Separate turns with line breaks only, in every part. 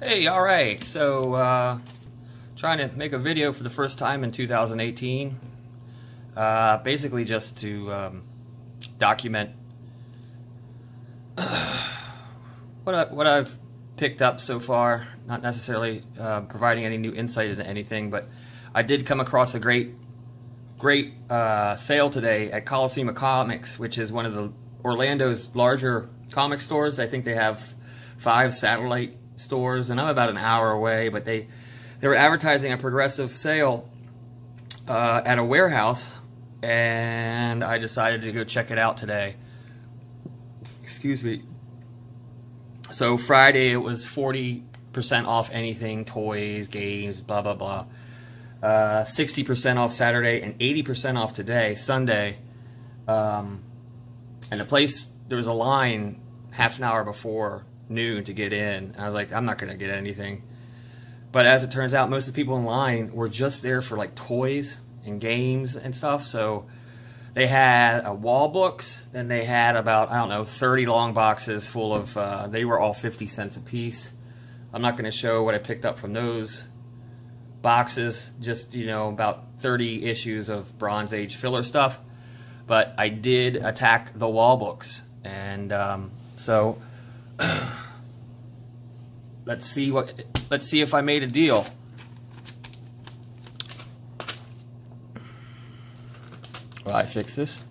Hey, alright, so trying to make a video for the first time in 2018. Basically just to document what I've picked up so far, not necessarily providing any new insight into anything, but I did come across a great sale today at Coliseum Comics, which is one of the Orlando's larger comic stores. I think they have 5 satellite stores, and I'm about an hour away, but they were advertising a progressive sale at a warehouse, and I decided to go check it out today. Excuse me. So Friday it was 40% off anything, toys, games, blah blah blah. 60% off Saturday and 80% off today, Sunday. And the place, there was a line half an hour before noon to get in. I was like, I'm not gonna get anything. But as it turns out, most of the people in line were just there for like toys and games and stuff. So they had wall books, then they had about, I don't know, 30 long boxes full of, they were all 50 cents a piece. I'm not gonna show what I picked up from those boxes, just, you know, about 30 issues of Bronze Age filler stuff. But I did attack the wall books, and so let's see if I made a deal. Well, I fixed this.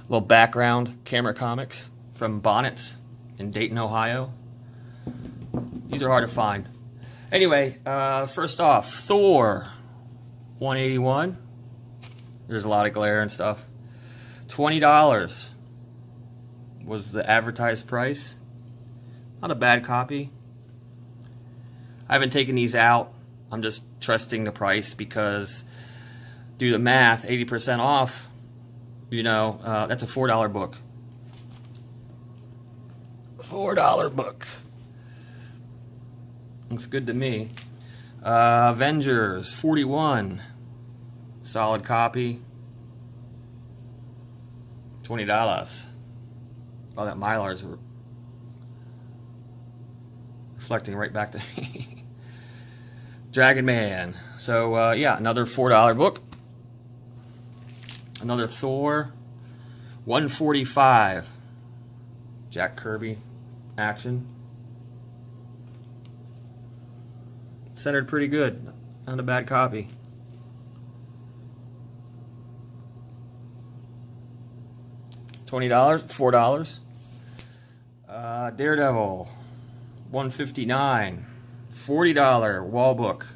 Little background camera comics from Bonnets in Dayton, Ohio. These are hard to find. Anyway, first off, Thor 181. There's a lot of glare and stuff. $20 was the advertised price. Not a bad copy. I haven't taken these out. I'm just trusting the price because, do the math, 80% off, you know, that's a $4 book. $4 book. Looks good to me. Avengers 41. Solid copy. $20. Oh, that Mylar's reflecting right back to me. Dragon Man. So, yeah, another $4 book. Another Thor. 145. Jack Kirby action. Centered pretty good. Not a bad copy. $20, $4. Daredevil, $159. $40 wall book.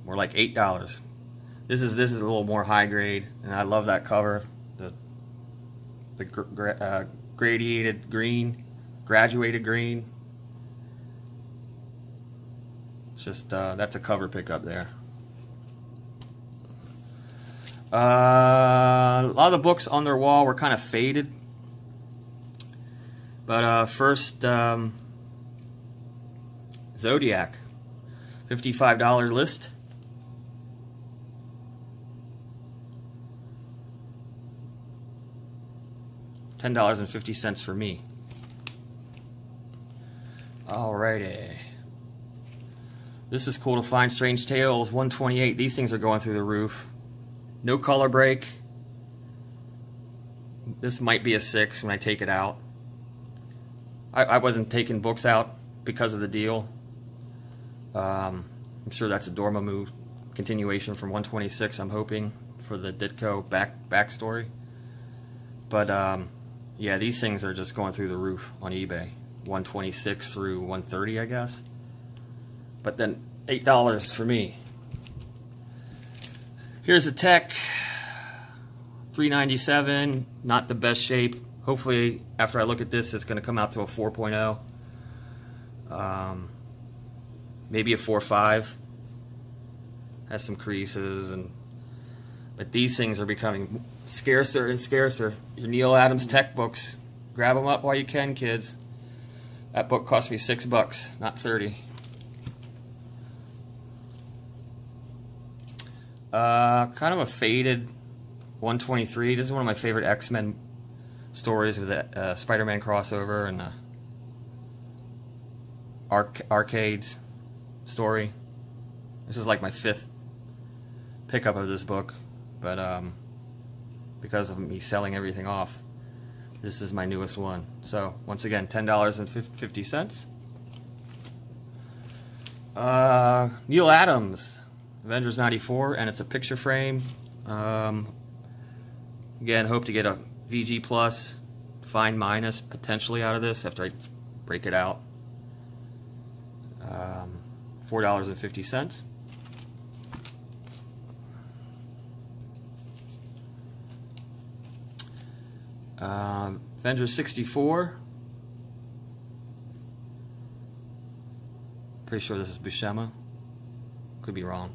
More like $8. This is a little more high grade, and I love that cover. The graduated green. It's just that's a cover pickup there. A lot of the books on their wall were kind of faded, but first, Zodiac, $55 list. $10.50 for me. Alrighty. This is cool to find. Strange Tales, 128. These things are going through the roof. No color break. This might be a 6 when I take it out. I wasn't taking books out because of the deal. I'm sure that's a Dormammu continuation from 126, I'm hoping, for the Ditko backstory. But yeah, these things are just going through the roof on eBay. 126 through 130, I guess. But then $8 for me. Here's the Tech, $397, not the best shape. Hopefully, after I look at this, it's going to come out to a 4.0. Maybe a 4.5. Has some creases, but these things are becoming scarcer and scarcer. Your Neil Adams Tech books, grab them up while you can, kids. That book cost me $6, not 30. Kind of a faded 123. This is one of my favorite X-Men stories with the Spider-Man crossover, and arcades story. This is like my 5th pickup of this book, but because of me selling everything off, this is my newest one. So once again, $10.50. Neil Adams, Avengers 94, and it's a picture frame. Again, hope to get a VG plus, fine minus potentially out of this after I break it out. $4.50. Avengers 64. Pretty sure this is Buscema. Could be wrong.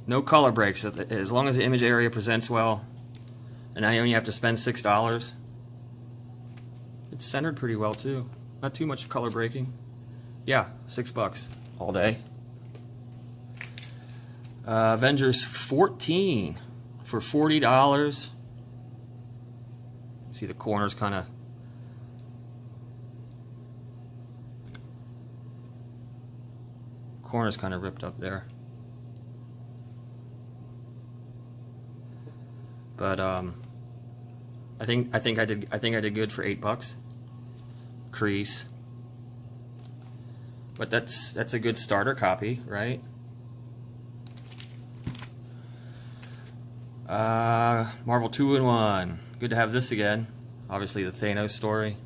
No color breaks, as long as the image area presents well, and I only have to spend $6. It's centered pretty well too. Not too much color breaking. Yeah, $6 all day. Avengers 14 for $40. See the corners kind of ripped up there. But I think I did good for $8. Crease. But that's a good starter copy, right? Marvel 2-in-1. Good to have this again. Obviously the Thanos story.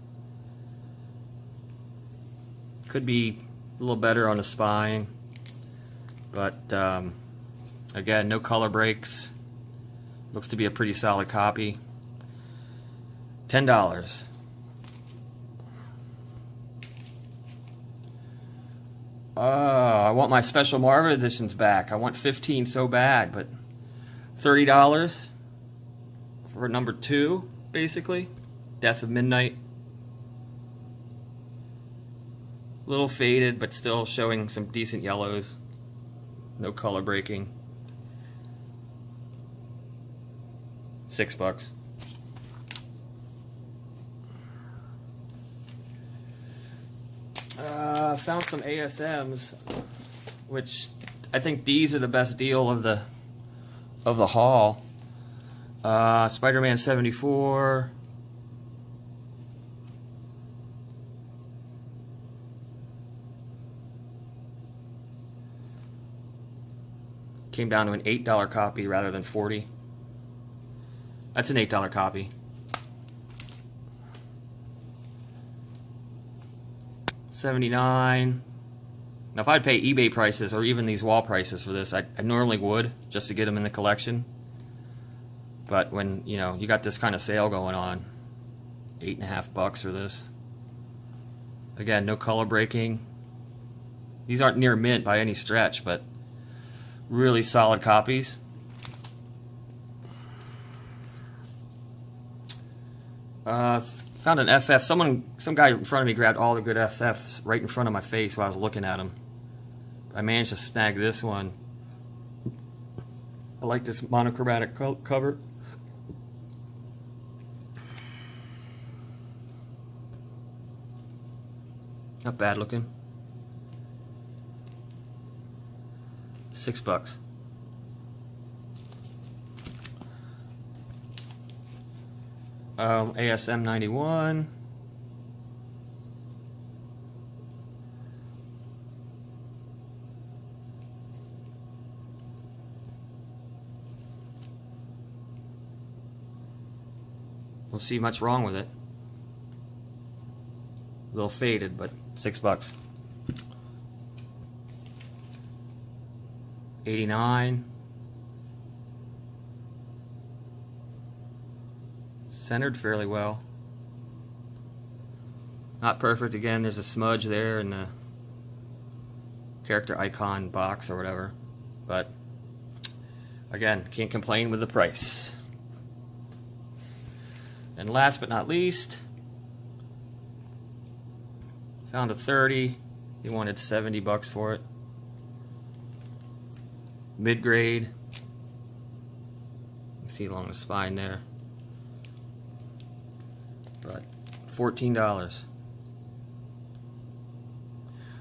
Could be a little better on the spine, but again, no color breaks. Looks to be a pretty solid copy. $10. I want my special Marvel editions back. I want 15 so bad, but $30 for number 2, basically. Death of Midnight. A little faded, but still showing some decent yellows. No color breaking. $6. Found some ASMs, which I think these are the best deal of the haul. Spider-Man 74. Came down to an $8 copy rather than $40. That's an $8 copy. $79. Now, if I'd pay eBay prices or even these wall prices for this, I normally would, just to get them in the collection. But when you got this kind of sale going on, $8.50 for this. Again, no color breaking. These aren't near mint by any stretch, but really solid copies. Found an FF. Some guy in front of me grabbed all the good FFs right in front of my face while I was looking at them. I managed to snag this one. I like this monochromatic cover. Not bad looking. $6. ASM 91. Don't see much wrong with it. A little faded, but $6. 89. Centered fairly well. Not perfect. Again, there's a smudge there in the character icon box or whatever. But again, can't complain with the price. And last but not least, found a 30. He wanted $70 for it. Mid-grade. You see along the spine there. But $14.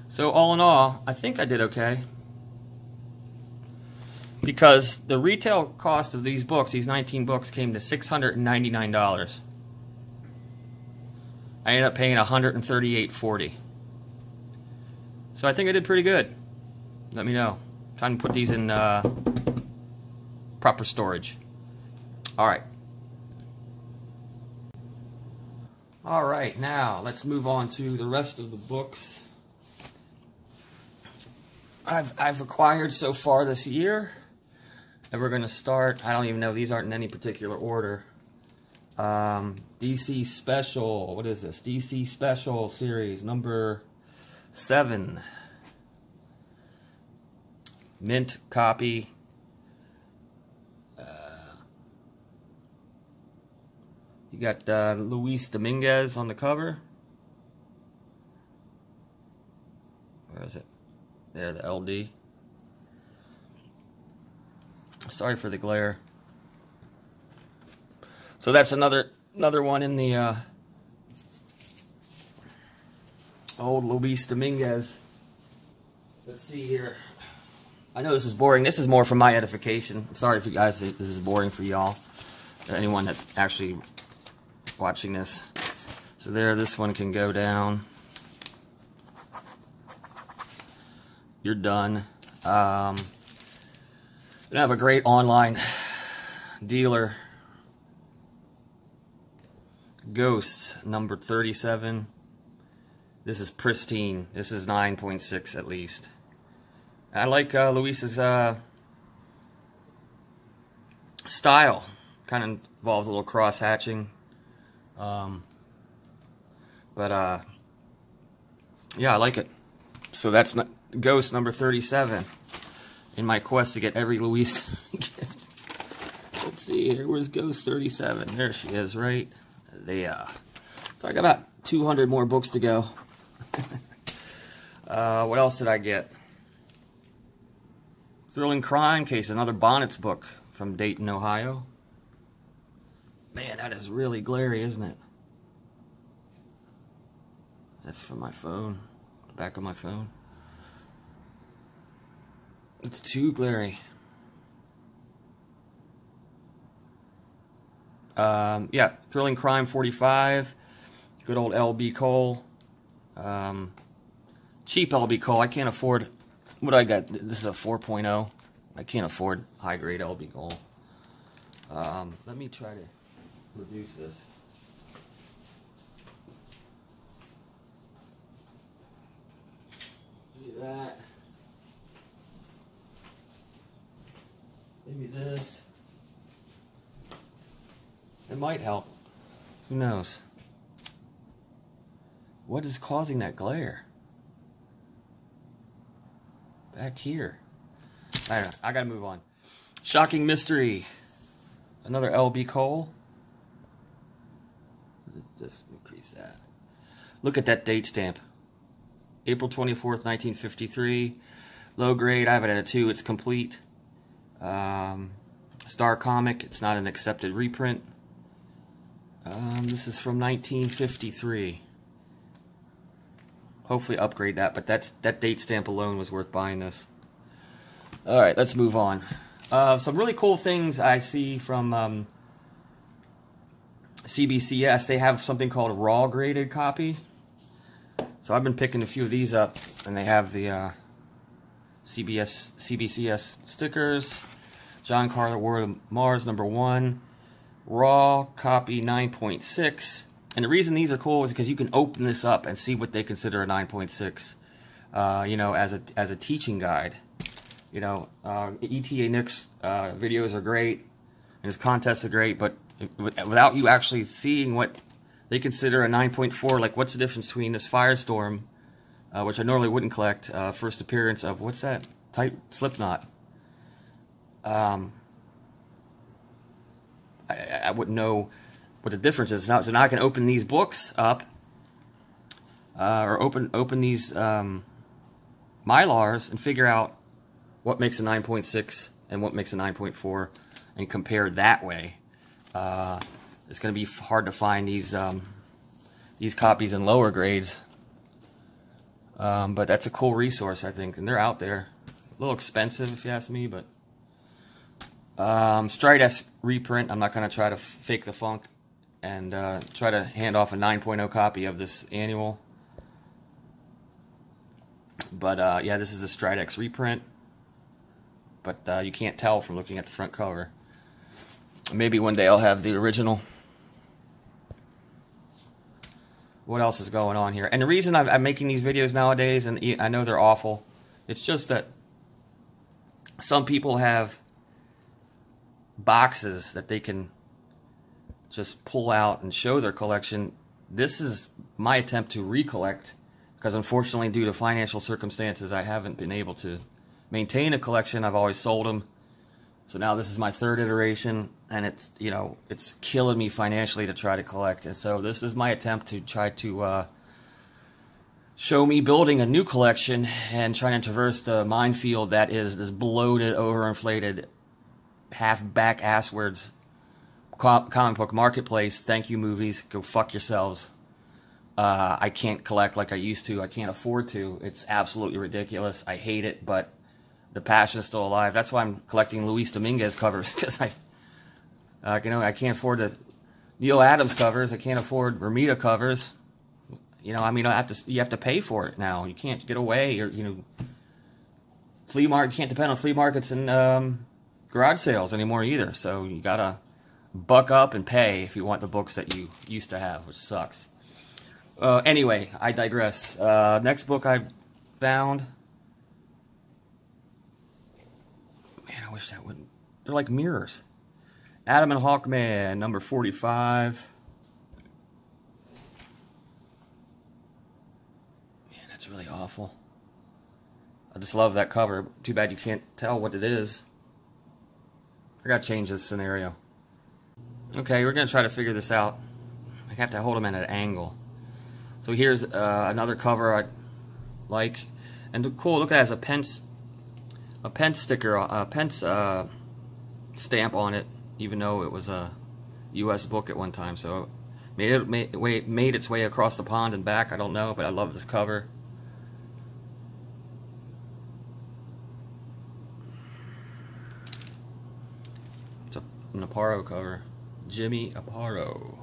So all in all, I think I did okay. Because the retail cost of these books, these 19 books, came to $699. I ended up paying $138.40. So I think I did pretty good. Let me know. Time to put these in proper storage. Alright. Alright, now let's move on to the rest of the books I've acquired so far this year. And we're going to start, I don't even know, these aren't in any particular order. DC Special, what is this? DC Special Series number 7. Mint copy. You got Luis Dominguez on the cover. Where is it? There, the LD. Sorry for the glare. So that's another one in the old Luis Dominguez. Let's see here. I know this is boring. This is more for my edification. I'm sorry if you guys think this is boring for y'all. Anyone that's actually watching this. So there, this one can go down. You're done. I have a great online dealer. Ghosts, number 37. This is pristine. This is 9.6 at least. I like Luis's style. Kind of involves a little cross hatching. Yeah, I like it. So that's Ghost number 37. In my quest to get every Luis gift. Let's see here. Where's Ghost 37? There she is, right there. So I got about 200 more books to go. What else did I get? Thrilling Crime Case, another Bonnets book from Dayton, Ohio. Man, that is really glary, isn't it? That's from my phone. The back of my phone. It's too glary. Yeah, Thrilling Crime 45. Good old LB Cole. Cheap LB Cole. I can't afford... What I got? This is a 4.0. I can't afford high-grade LB Cole. Let me try to reduce this. Maybe that. Maybe this. It might help. Who knows? What is causing that glare? Back here. I don't know. I gotta move on. Shocking Mystery. Another LB Cole. Just increase that. Look at that date stamp. April 24th, 1953. Low grade. I have it at a 2. It's complete. Star Comic. It's not an accepted reprint. This is from 1953. Hopefully upgrade that, but that date stamp alone was worth buying this. Alright, let's move on. Some really cool things I see from CBCS. They have something called a raw graded copy. So I've been picking a few of these up, and they have the CBCS stickers. John Carter, War of Mars, number 1. Raw copy 9.6. And the reason these are cool is because you can open this up and see what they consider a 9.6. You know, as a teaching guide. You know, ETA Nick's videos are great, and his contests are great, but without you actually seeing what they consider a 9.4, like what's the difference between this Firestorm, which I normally wouldn't collect, first appearance of, what's that? Type Slipknot. I wouldn't know what the difference is. So now I can open these books up, or open these Mylars and figure out what makes a 9.6 and what makes a 9.4 and compare that way. It's going to be hard to find these these copies in lower grades. But that's a cool resource, I think, and they're out there. A little expensive, if you ask me, but Stride-esque reprint. I'm not going to try to fake the funk and try to hand off a 9.0 copy of this annual. But yeah, this is a Stride-esque reprint. But you can't tell from looking at the front cover. Maybe one day I'll have the original. What else is going on here? And the reason I'm making these videos nowadays, and I know they're awful, it's just that some people have boxes that they can just pull out and show their collection. This is my attempt to recollect, because unfortunately, due to financial circumstances, I haven't been able to maintain a collection. I've always sold them. So now this is my third iteration, and it's, you know, it's killing me financially to try to collect. And so this is my attempt to try to show me building a new collection and trying to traverse the minefield that is this bloated, overinflated, half-back asswards comic book marketplace. Thank you, movies. Go fuck yourselves. I can't collect like I used to. I can't afford to. It's absolutely ridiculous. I hate it, but the passion is still alive. That's why I'm collecting Luis Dominguez covers, because you know, I can't afford the Neil Adams covers. I can't afford Romita covers. You know, I mean, you have to pay for it now. You can't get away, or, you know, you can't depend on flea markets and garage sales anymore either. So you gotta buck up and pay if you want the books that you used to have, which sucks. Anyway, I digress. Next book I found. Man, I wish that wouldn't. They're like mirrors. Adam and Hawkman, number 45. Man, that's really awful. I just love that cover. Too bad you can't tell what it is. I gotta change this scenario. Okay, we're gonna try to figure this out. I have to hold them at an angle. So here's another cover I like, and cool. Look, it has a Pence sticker, a Pence stamp on it, even though it was a U.S. book at one time. So it made its way across the pond and back. I don't know, but I love this cover. It's an Aparo cover. Jimmy Aparo.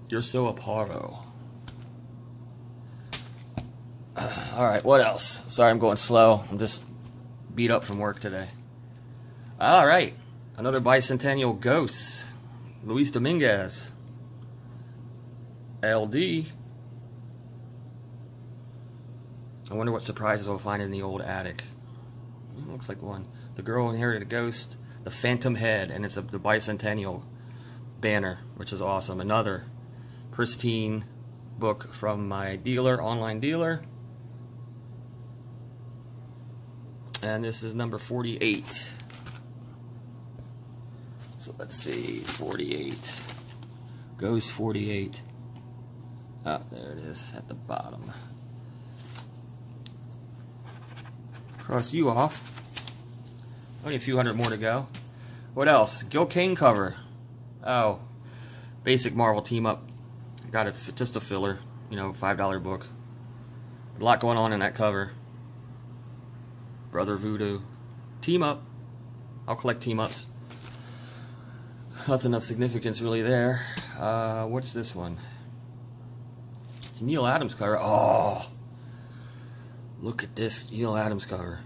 You're so Aparo. Alright, what else? Sorry, I'm going slow. I'm just beat up from work today. Alright, another bicentennial Ghost. Luis Dominguez. LD. I wonder what surprises we'll find in the old attic. Looks like one. The Girl Inherited a Ghost. The Phantom Head, and it's the bicentennial banner, which is awesome. Another pristine book from my dealer, online dealer. And this is number 48. So let's see, 48. Goes 48. Ah, there it is at the bottom. Cross you off. Only a few hundred more to go. What else? Gil Kane cover. Oh, basic Marvel team up. Got it, just a filler, you know, $5 book. A lot going on in that cover. Brother Voodoo. Team up. I'll collect team ups. Nothing of significance really there. What's this one? It's Neil Adams cover. Oh, look at this Neil Adams cover.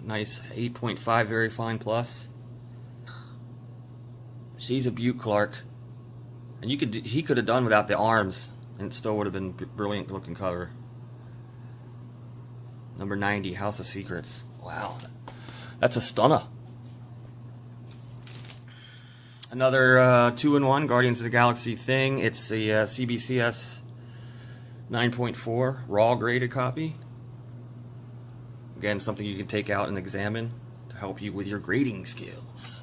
Nice 8.5, very fine plus. She's a Butte Clark, and he could have done without the arms, and it still would have been a brilliant looking cover. Number 90, House of Secrets. Wow, that's a stunner. Another 2-in-1 Guardians of the Galaxy thing. It's the CBCS 9.4 raw graded copy. Again, something you can take out and examine to help you with your grading skills.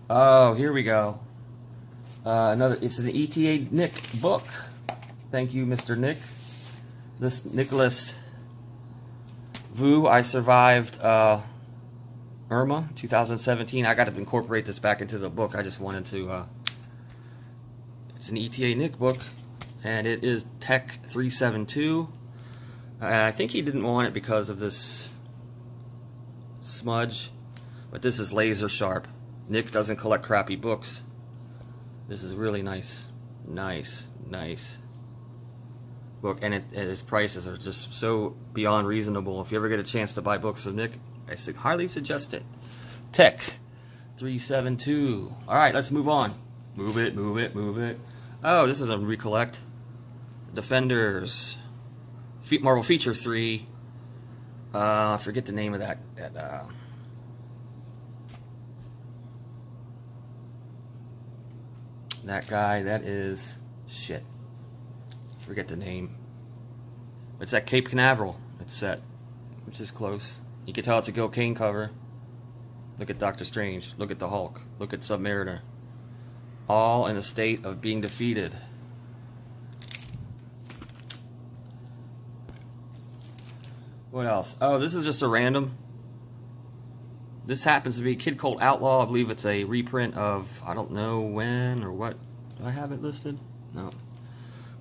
Oh, here we go. It's an ETA Nick book. Thank you, Mr. Nick. This Nicholas Vu. I survived Irma, 2017. I got to incorporate this back into the book. I just wanted to. It's an ETA Nick book, and it is Tech 372. I think he didn't want it because of this smudge, but this is laser sharp. Nick doesn't collect crappy books. This is really nice book, and his prices are just so beyond reasonable. If you ever get a chance to buy books of Nick, I highly suggest it. Tech 372. All right, let's move on. Move it. Oh, this is a recollect. Defenders. Marvel Feature 3. I forget the name of that guy. That is shit. Forget the name. It's that Cape Canaveral. It's set, which is close. You can tell it's a Gil Kane cover. Look at Doctor Strange. Look at the Hulk. Look at Submariner. All in a state of being defeated. What else? Oh, this is just a random. This happens to be Kid Colt Outlaw. I believe it's a reprint of, I don't know when or what. Do I have it listed? No.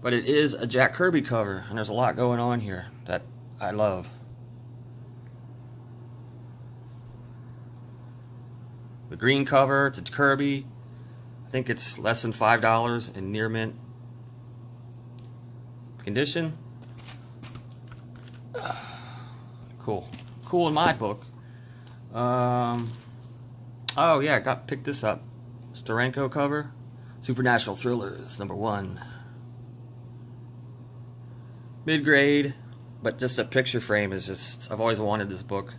But it is a Jack Kirby cover, and there's a lot going on here that I love. The green cover, it's a Kirby. I think it's less than $5 in near mint condition. Cool in my book. Oh yeah, picked this up. Steranko cover. Supernatural Thrillers, #1. Mid-grade, but just a picture frame is just, I've always wanted this book.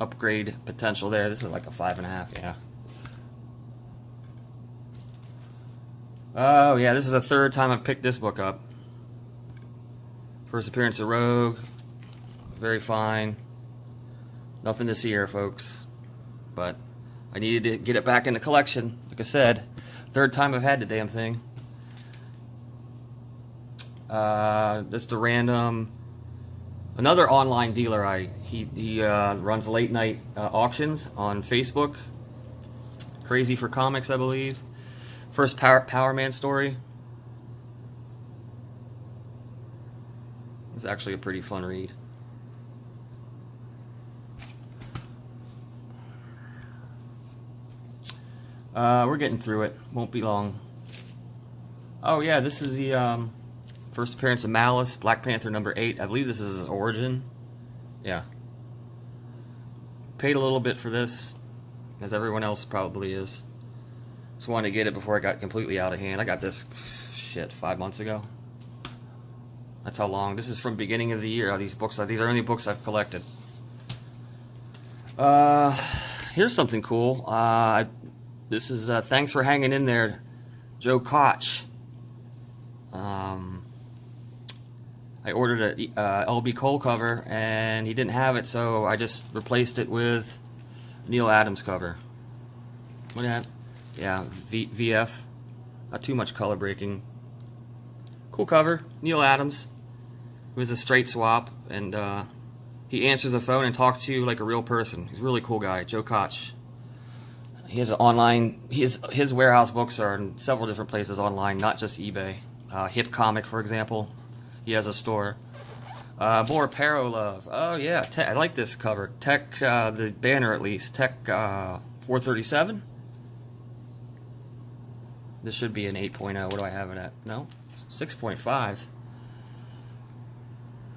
Upgrade potential there. This is like a 5.5, yeah. Oh yeah, this is the third time I've picked this book up. First appearance of Rogue. Very fine. Nothing to see here, folks. But I needed to get it back in the collection. Like I said, third time I've had the damn thing. Just a random. Another online dealer. He runs late night auctions on Facebook. Crazy for Comics, I believe. First Power Man story. It's actually a pretty fun read. We're getting through it. Won't be long. Oh yeah, this is the first appearance of Malice, Black Panther #8. I believe this is his origin. Yeah. Paid a little bit for this, as everyone else probably is. Just wanted to get it before it got completely out of hand. I got this, shit, 5 months ago. That's how long. This is from beginning of the year. These books, these are only books I've collected. Here's something cool. This is thanks for hanging in there, Joe Koch. I ordered a LB Cole cover and he didn't have it, so I just replaced it with Neil Adams cover. What do you have? Yeah, VF. Not too much color breaking. Cool cover. Neil Adams. It was a straight swap, and he answers the phone and talks to you like a real person. He's a really cool guy, Joe Koch. He has an online. His warehouse books are in several different places online, not just eBay. Hip Comic, for example. He has a store. More Paro Love. Oh yeah, I like this cover. Tech, the banner at least. Tech 437. This should be an 8.0. What do I have it at? No, 6.5.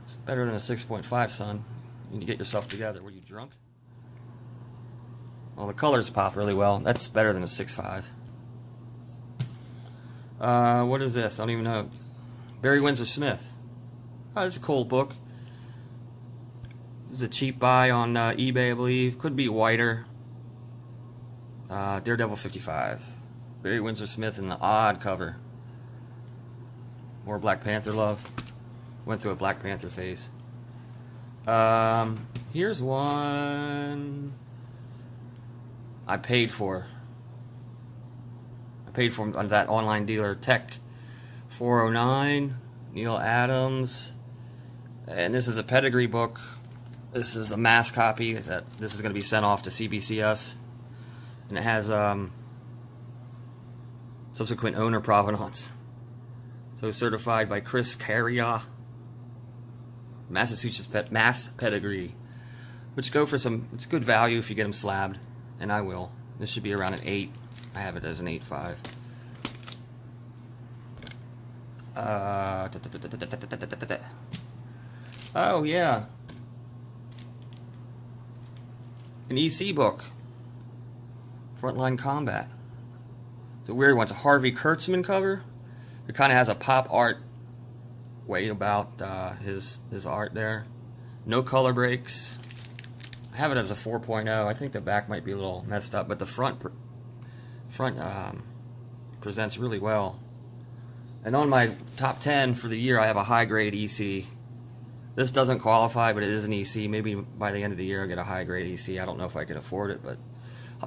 It's better than a 6.5, son. You need to get yourself together. Were you drunk? Well, the colors pop really well. That's better than a 6.5. What is this? I don't even know. Barry Windsor Smith. Oh, this is a cool book. This is a cheap buy on eBay, I believe. Could be whiter. Daredevil 55. Barry Windsor Smith in the odd cover. More Black Panther love. Went through a Black Panther phase. Here's one I paid for. I paid for on that online dealer. Tech 409. Neil Adams. And this is a pedigree book. This is a mass copy that this is going to be sent off to CBCS, and it has subsequent owner provenance. So certified by Chris Carrier, Massachusetts Mass Pedigree, which go for some. It's good value if you get them slabbed, and I will. This should be around an 8. I have it as an 8.5. Oh yeah, an EC book, Frontline Combat. It's a weird one. It's a Harvey Kurtzman cover. It kind of has a pop art way about his art there. No color breaks. I have it as a 4.0. I think the back might be a little messed up, but the front presents really well. And on my top 10 for the year, I have a high grade EC. This doesn't qualify, but it is an EC. Maybe by the end of the year I'll get a high grade EC. I don't know if I can afford it, but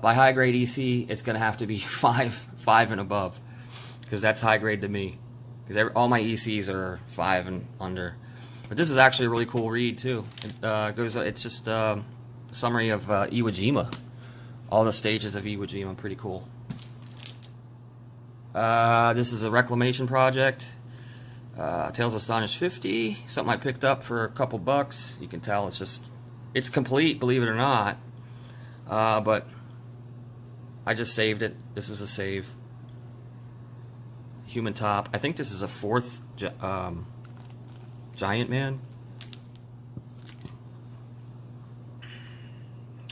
by high grade EC, it's going to have to be 5 and above, because that's high grade to me. Because all my ECs are 5 and under. But this is actually a really cool read too. It's just a summary of Iwo Jima, all the stages of Iwo Jima. Pretty cool. This is a reclamation project. Tales Astonished 50, something I picked up for a couple bucks. You can tell it's complete, believe it or not. But I just saved it. This was a save. Human top. I think this is a 4th Giant Man.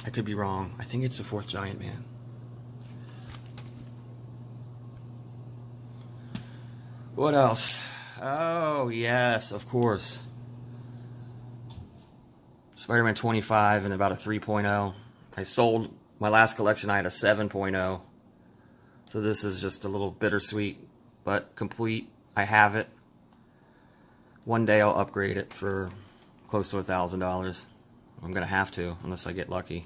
I could be wrong. I think it's the 4th Giant Man. What else? Oh, yes, of course. Spider-Man 25 and about a 3.0. I sold my last collection. I had a 7.0. So this is just a little bittersweet, but complete. I have it. One day I'll upgrade it for close to $1,000. I'm going to have to, unless I get lucky.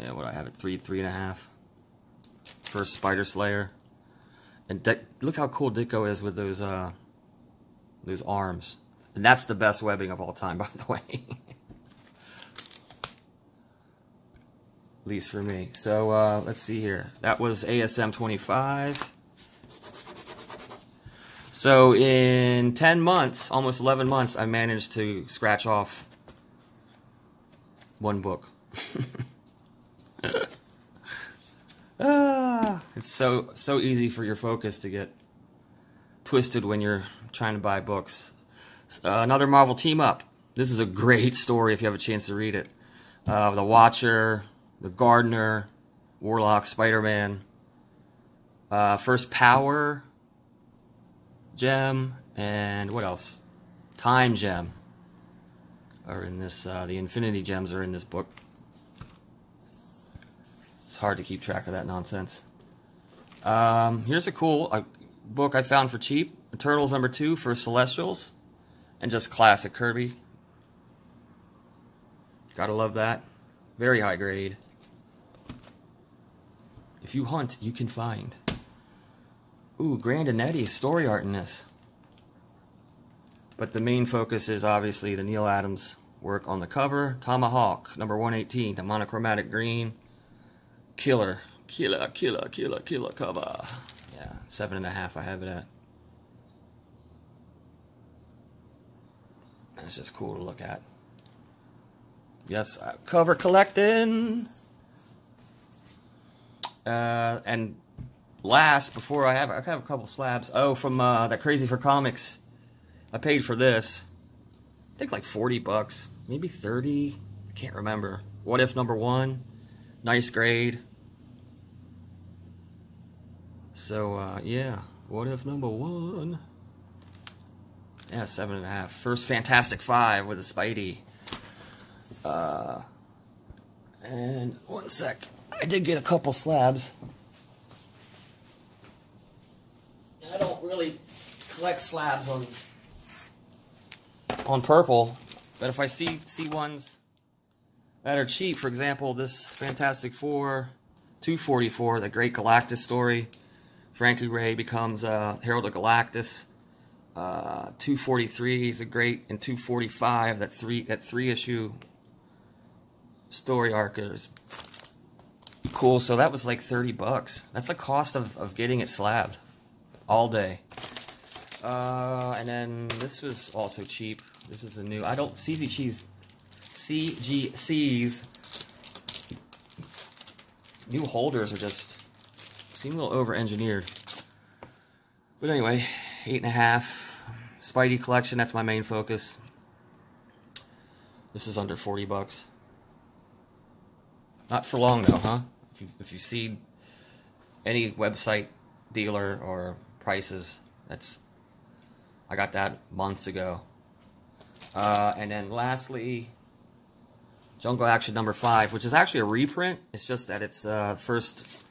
Yeah, what do I have it? 3.5. First Spider Slayer. And look how cool Ditko is with those arms. And that's the best webbing of all time, by the way. At least for me. So, let's see here. That was ASM 25. So, in 10 months, almost 11 months, I managed to scratch off one book. It's so easy for your focus to get twisted when you're trying to buy books. Another Marvel team up. This is a great story if you have a chance to read it. The Watcher, the Gardener, Warlock, Spider-Man. First Power Gem, and what else? Time Gem are in this. The Infinity Gems are in this book. It's hard to keep track of that nonsense. Here's a cool book I found for cheap. Turtles #2 for Celestials. And just classic Kirby. Gotta love that. Very high grade. If you hunt, you can find. Ooh, Grandinetti story art in this. But the main focus is obviously the Neil Adams work on the cover. Tomahawk, #118, the monochromatic green. Killer cover. Yeah, 7.5 I have it at. It's just cool to look at. Yes, cover collecting. And last, before I have a couple slabs. Oh, from that Crazy for Comics. I paid for this. I think like 40 bucks, maybe 30. I can't remember. What If #1. Nice grade. So, yeah. What If #1. Yeah, 7.5. First Fantastic Five with a Spidey. And one sec. I did get a couple slabs. I don't really collect slabs on purple, but if I see ones that are cheap, for example, this Fantastic Four 244, the Great Galactus story. Frankie Ray becomes Herald of Galactus. 243 is a great, and 245, that three issue story arc is cool. So that was like 30 bucks. That's the cost of getting it slabbed all day. And then this was also cheap. This is a new, CGC's new holders are just, seem a little over-engineered. But anyway, 8.5. Spidey collection, that's my main focus. This is under 40 bucks. Not for long though, huh? If you see any website dealer or prices, I got that months ago. And then lastly, Jungle Action #5, which is actually a reprint. It's just that it's first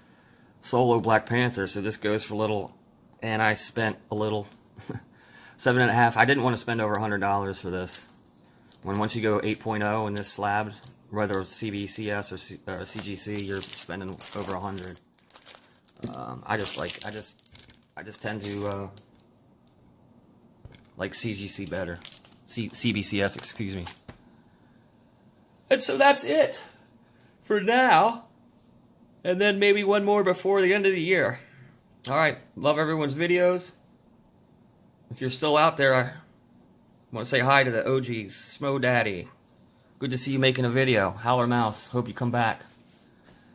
solo Black Panther, so this goes for little, and I spent a little, 7.5. I didn't want to spend over $100 for this. Once you go 8.0 and this slabbed, whether it's CBCS or CGC, you're spending over 100. I just tend to like CGC better, CBCS, excuse me. And so that's it for now. And then maybe one more before the end of the year. Alright, love everyone's videos. If you're still out there, I want to say hi to the OGs. Smo Daddy. Good to see you making a video. Howler Mouse, hope you come back.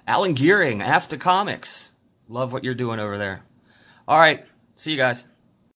Alan Gearing, After Comics. Love what you're doing over there. Alright, see you guys.